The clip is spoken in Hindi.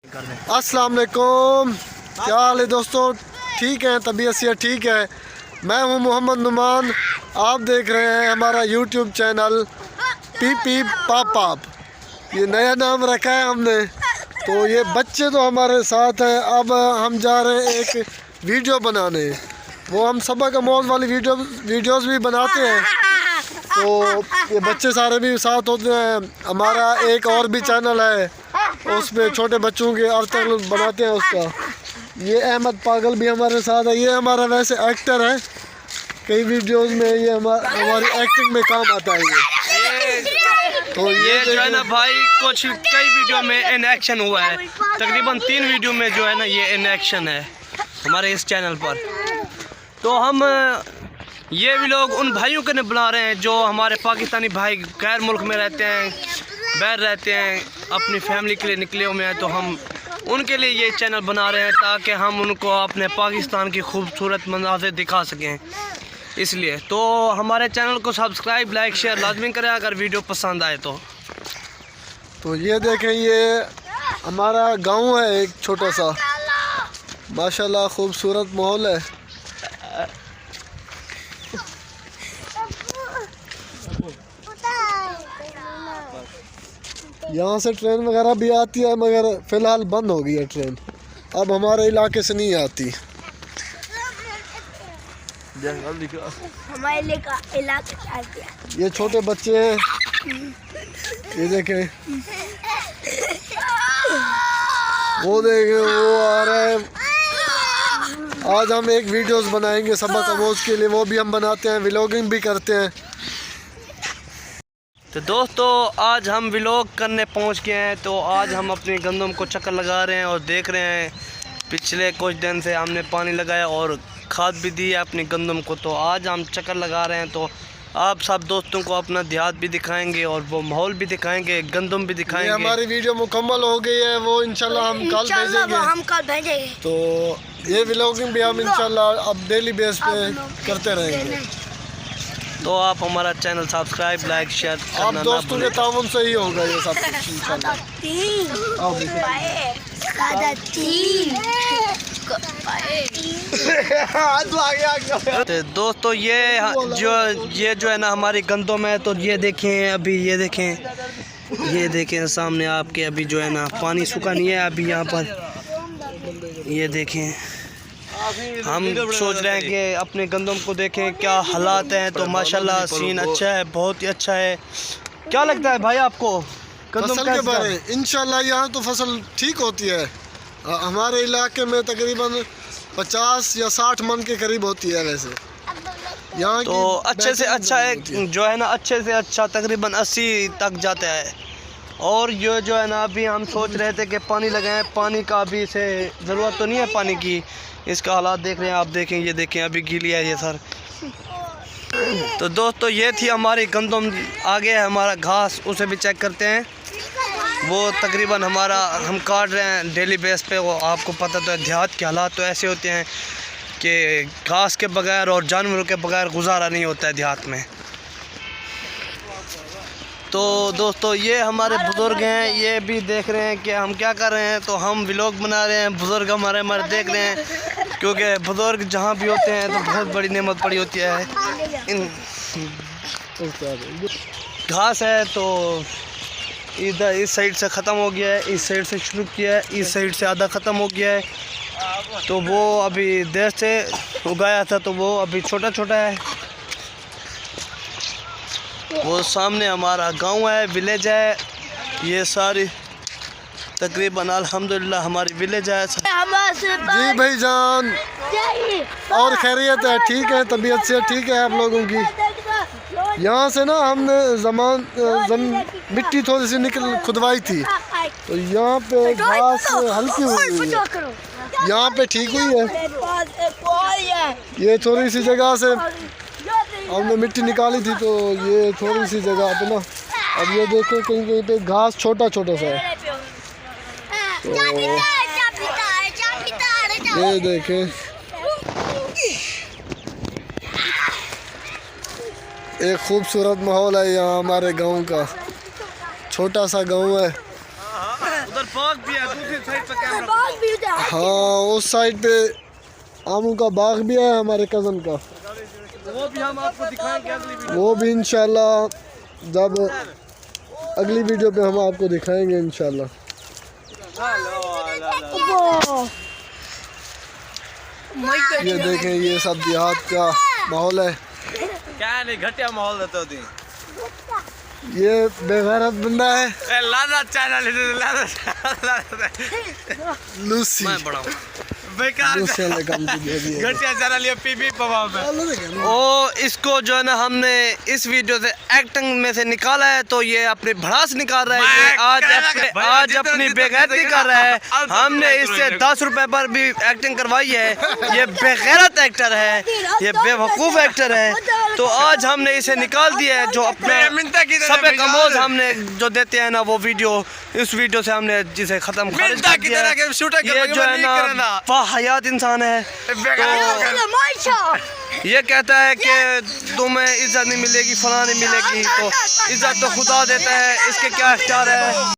अस्सलाम वालेकुम, क्या हाल है दोस्तों? ठीक है, तबीयत से ठीक है। मैं हूं मोहम्मद नुमान, आप देख रहे हैं हमारा यूट्यूब चैनल पी पाप पाप। ये नया नाम रखा है हमने। तो ये बच्चे तो हमारे साथ हैं। अब हम जा रहे हैं एक वीडियो बनाने। वो हम सबक मौज वाली वीडियोस भी बनाते हैं। तो ये बच्चे सारे भी साथ होते हैं। हमारा एक और भी चैनल है, उसमें छोटे बच्चों के अर्तल बनाते हैं उसका। ये अहमद पागल भी हमारे साथ है। ये हमारा वैसे एक्टर है, कई वीडियोस में ये हमारी एक्टिंग में काम आता है। तो ये जो है ना भाई कुछ कई वीडियो में इन एक्शन हुआ है। तकरीबन 3 वीडियो में जो है ना ये इन एक्शन है हमारे इस चैनल पर। तो हम ये भी लोग उन भाइयों के लिए बना रहे हैं जो हमारे पाकिस्तानी भाई गैर मुल्क में रहते हैं, बाहर रहते हैं, अपनी फैमिली के लिए निकले हुए हैं। तो हम उनके लिए ये चैनल बना रहे हैं ताकि हम उनको अपने पाकिस्तान की खूबसूरत मंज़ार दिखा सकें। इसलिए तो हमारे चैनल को सब्सक्राइब, लाइक, शेयर लाजमी करें अगर वीडियो पसंद आए तो ये देखें, ये हमारा गांव है एक छोटा सा, माशाल्लाह खूबसूरत माहौल है। यहाँ से ट्रेन वगैरह भी आती है, मगर फ़िलहाल बंद हो गई है ट्रेन। अब हमारे इलाके से नहीं आती। हमारे इलाके ये छोटे बच्चे हैं, ये देखें, वो देखें, वो आ रहा है। आज हम एक वीडियोस बनाएंगे सबक आमोज के लिए, वो भी हम बनाते हैं, व्लॉगिंग भी करते हैं। तो दोस्तों आज हम व्लॉग करने पहुंच गए हैं। तो आज हम अपनी गंदम को चक्कर लगा रहे हैं और देख रहे हैं। पिछले कुछ दिन से हमने पानी लगाया और खाद भी दी है अपनी गंदम को। तो आज हम चक्कर लगा रहे हैं। तो आप सब दोस्तों को अपना देहात भी दिखाएंगे और वो माहौल भी दिखाएंगे, गंदम भी दिखाएंगे। हमारी वीडियो मुकम्मल हो गई है, वो इंशाल्लाह हम कल भेजेंगे। तो ये व्लॉगिंग भी हम इंशाल्लाह अब डेली बेस पे करते रहेंगे। तो आप हमारा चैनल सब्सक्राइब, लाइक, शेयर आप दोस्तों के ताउन से ही होगा ये सब कुछ इंशाल्लाह। तो दोस्तों ये जो है ना हमारी गंदम है। तो ये देखें, अभी ये देखें सामने आपके, अभी जो है ना पानी सूखा नहीं है अभी यहाँ पर। ये देखें, हम सोच रहे हैं कि अपने गंदम को देखें क्या हालात हैं। तो माशाल्लाह सीन अच्छा है, बहुत ही अच्छा है। क्या लगता है भाई आपको फसल के बारे में? इंशाल्लाह यहाँ तो फसल ठीक होती है। हमारे इलाके में तकरीबन 50 या 60 मन के करीब होती है वैसे यहाँ। तो अच्छे से अच्छा है जो है ना, अच्छे से अच्छा तकरीबन 80 तक जाता है। और ये जो है ना अभी हम सोच रहे थे कि पानी लगाएं, पानी का अभी से ज़रूरत तो नहीं है पानी की। इसका हालात देख रहे हैं आप, देखें, ये देखें अभी गीली है ये सर। तो दोस्तों ये थी हमारी गंदम। आगे है हमारा घास, उसे भी चेक करते हैं। वो तकरीबन हमारा हम काट रहे हैं डेली बेस पे। वो आपको पता तो है देहात के हालात तो ऐसे होते हैं कि घास के बगैर और जानवरों के बगैर गुजारा नहीं होता है देहात में। तो दोस्तों ये हमारे बुज़ुर्ग हैं, ये भी देख रहे हैं कि हम क्या कर रहे हैं। तो हम व्लॉग बना रहे हैं, बुज़ुर्ग हमारे देख रहे हैं, क्योंकि बुज़ुर्ग जहाँ भी होते हैं तो बहुत बड़ी नेमत पड़ी होती है। घास है तो इधर इस साइड से ख़त्म हो गया है, इस साइड से शुरू किया है, इस साइड से आधा ख़त्म हो गया है। तो वो अभी देर से उगाया था तो वो अभी छोटा छोटा है। वो सामने हमारा गांव है, विलेज है। ये सारी तकरीबन अल्हम्दुलिल्लाह हमारी विलेज है। जी भाईजान, और खैरियत है? ठीक है, तबीयत से ठीक है आप लोगों की? यहाँ से ना हमने मिट्टी थोड़ी सी खुदवाई थी, तो यहाँ पे घास हल्की हुई है, यहाँ पे ठीक हुई है। ये थोड़ी सी जगह से हमने मिट्टी निकाली थी, तो ये थोड़ी सी जगह पे ना, अब ये देखें कहीं कहीं पे घास छोटा छोटा सा है। तो ये देखें, एक खूबसूरत माहौल है यहाँ हमारे गांव का। छोटा सा गांव है। उधर पार्क भी है दूसरी साइड पे। हाँ उस साइड पे आमों का बाग भी है हमारे कज़न का, वो भी हम आपको दिखाएंगे अगली वीडियो। वो भी इंशाल्लाह जब अगली वीडियो पे हम आपको दिखाएंगे इंशाल्लाह। ये देखें ये सब देहात का माहौल है। क्या नहीं घटिया माहौल रहता है। ये बेगैरत बंदा है लाना चैनल लूसी, मैं बड़ा हूँ बेकार लूसी वाले काम की दे दी है। घटिया चैनल ये पीपी पवाब है। ओ इसको जो है ना हमने इस वीडियो से एक्टिंग में से निकाला है, तो ये अपनी भड़ास निकाल रहा है। ये आज अपनी बेगैरती कर रहा है। हमने इससे 10 रुपए पर भी एक्टिंग करवाई है। ये बेगैरत एक्टर है, ये बेवकूफ़ एक्टर है। तो आज हमने इसे निकाल दिया है। जो अपने सबे कमोज हमने जो देते हैं ना वो वीडियो, इस वीडियो से हमने जिसे खत्म कर दिया है। ये जो है ना हयात इंसान है। तो ये कहता है कि तुम्हें इज्जत नहीं मिलेगी, फलां नहीं मिलेगी। तो इज्जत तो खुदा देता है, इसके क्या इख्तियार है।